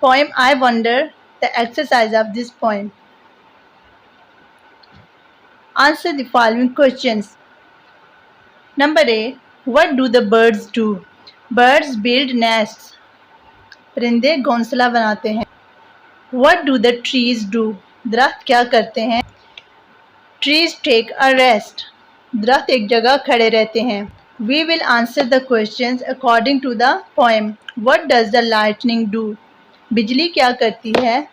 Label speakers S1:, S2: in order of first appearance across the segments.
S1: Poem I wonder the exercise of this poem. Answer the following questions. Number A. What do the birds do? Birds build nests. परिंदे घोंसला बनाते हैं. What do the trees do? दरख्त क्या करते हैं? Trees take a rest. दरख्त एक जगह खड़े रहते हैं. We will answer the questions according to the poem. What does the lightning do? बिजली क्या करती है?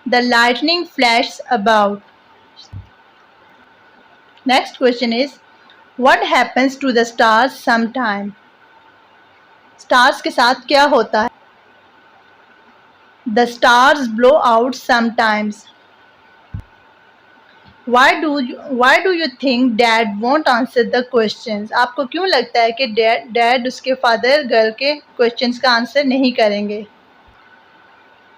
S1: The lightning flashes about. Next question is, what happens to the stars sometime? Stars के साथ क्या होता है? The stars blow out sometimes. Why do you think dad won't answer the questions? आपको क्यों लगता है कि डैड उसके फादर गर्ल के क्वेश्चंस का आंसर नहीं करेंगे?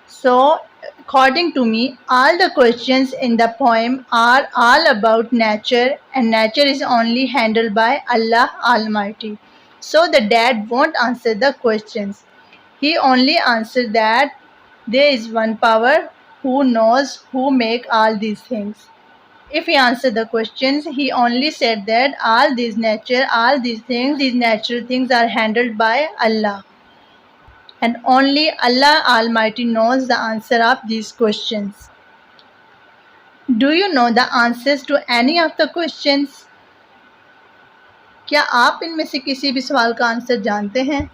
S1: So, according to me, all the questions in the poem are all about nature, and nature is only handled by Allah Almighty. So the dad won't answer the questions. He only answered that there is one power who knows who make all these things. If he answered the questions, he only said that all these things, these natural things are handled by Allah. And only Allah Almighty knows the answer of these questions. Do you know the answers to any of the questions? क्या आप इनमें से किसी भी सवाल का answer जानते हैं?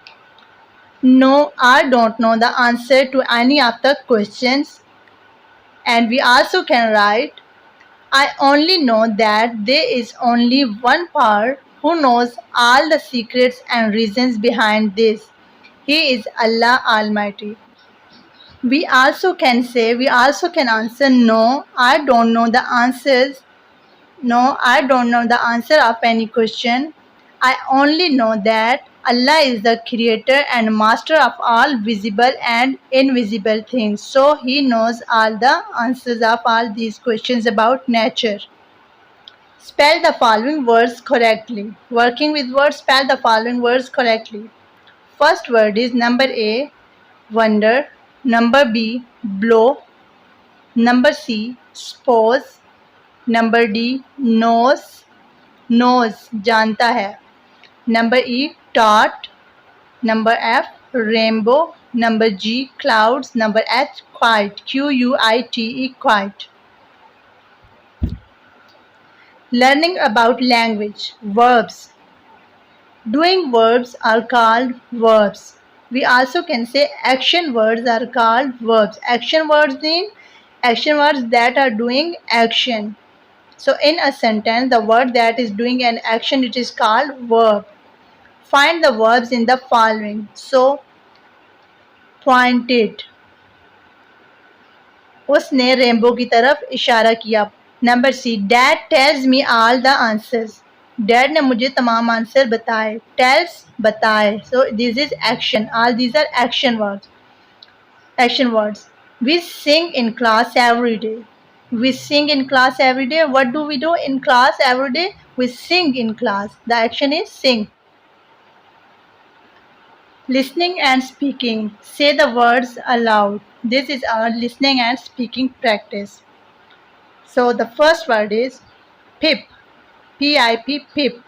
S1: No, I don't know the answer to any of the questions. And we also can write, I only know that there is only one power who knows all the secrets and reasons behind this. He is Allah Almighty. We also can answer no, I don't know the answers. No, I don't know the answer of any question. I only know that Allah is the creator and master of all visible and invisible things. So He knows all the answers of all these questions about nature. Spell the following words correctly. Working with words, spell the following words correctly. First word is number A, wonder. Number B, blow. Number C, suppose. Number D, knows. Knows, जानता है. Number E, taught. Number F, rainbow. Number G, clouds. Number H, quiet. Q-U-I-T-E, quiet. Learning about language. Verbs. Doing verbs are called verbs. We also can say action words are called verbs. Action words mean action words that are doing action. So in a sentence, the word that is doing an action, it is called verb. Find the verbs in the following. So, pointed. उसने rainbow की तरफ इशारा किया. Number C, Dad tells me all the answers. Dad ने मुझे तमाम answer बताए. Tells, बताए. So this is action. All these are action words. Action words. We sing in class every day. We sing in class every day. What do we do in class every day? We sing in class. The action is sing. Listening and speaking. Say the words aloud. This is our listening and speaking practice. So the first word is pip. P-I-P, pip.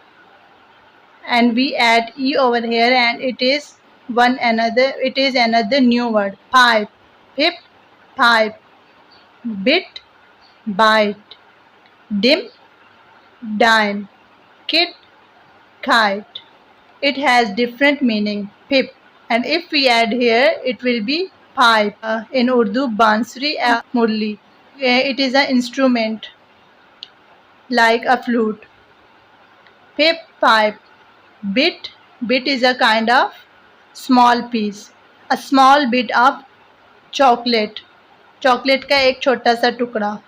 S1: And we add E over here and it is another new word. Pipe. Pip, pipe. Bit, bite. Dim, dime. Kid, kite. It has different meaning. Pip. And if we add here, it will be pipe. In Urdu, bansuri or murli. It is an instrument like a flute. Pip, pipe. Bit. Bit is a kind of small piece. A small bit of chocolate. Chocolate का एक छोटा सा टुकड़ा.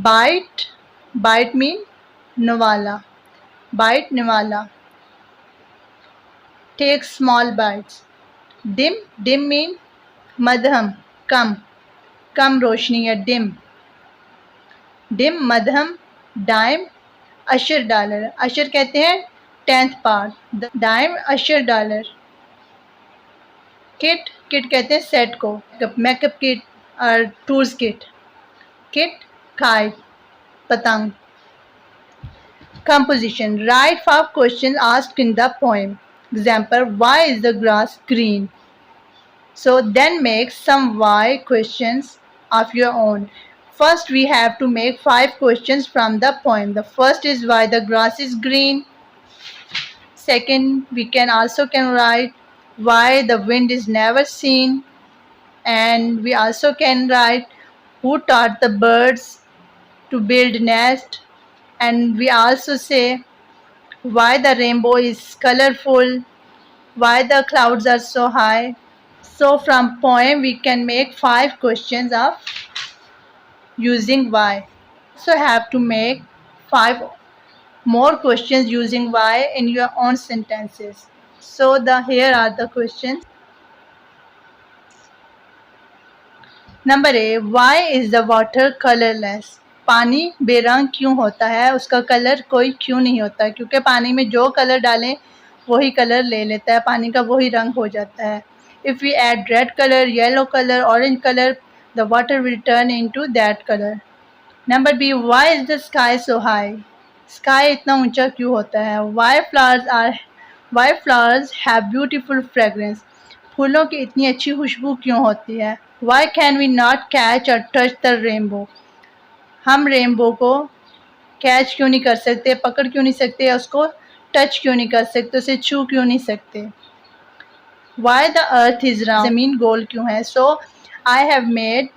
S1: Bite. Bite mean निवाला. Bite निवाला. Take small bites. Dim. Dim mean मध्यम, कम. कम रोशनी है dim. Dim मध्यम. Dime अशर डॉलर. अशर कहते हैं 10th part. Dime अशर डॉलर. Kid किट कहते हैं सेट को, मेकअप किट और टूल्स किट. किट, काइट, पतंग. Composition. Write 5 questions asked in the poem. Example, why is the grass green? So then make some why questions of your own. First we have to make 5 questions from the poem. The first is why the grass is green. Second, we can write why the wind is never seen. And we also can write who taught the birds to build nest. And we also say why the rainbow is colorful, why the clouds are so high. So from poem we can make 5 questions of using why. So have to make 5 more questions using why in your own sentences. So here are the questions. Number A, why is the water colorless? पानी बेरंग क्यों होता है, उसका colour कोई क्यों नहीं होता? क्योंकि पानी में जो कलर डालें वही कलर ले लेता है, पानी का वही रंग हो जाता है. If we add red color, yellow color, orange color, the water will turn into that color. Number B, why is the sky so high? Sky इतना ऊंचा क्यों होता है? Why flowers have beautiful fragrance? फूलों की इतनी अच्छी खुशबू क्यों होती है? Why can we not catch or touch the rainbow? हम रेनबो को कैच क्यों नहीं कर सकते, पकड़ क्यों नहीं सकते, उसको टच क्यों नहीं कर सकते, उसे छू क्यों नहीं सकते? Why the earth is round? ज़मीन गोल क्यों है? So I have made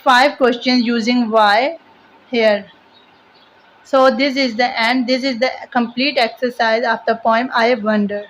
S1: 5 questions using why here. So this is the end. This is the complete exercise of the poem I Wonder.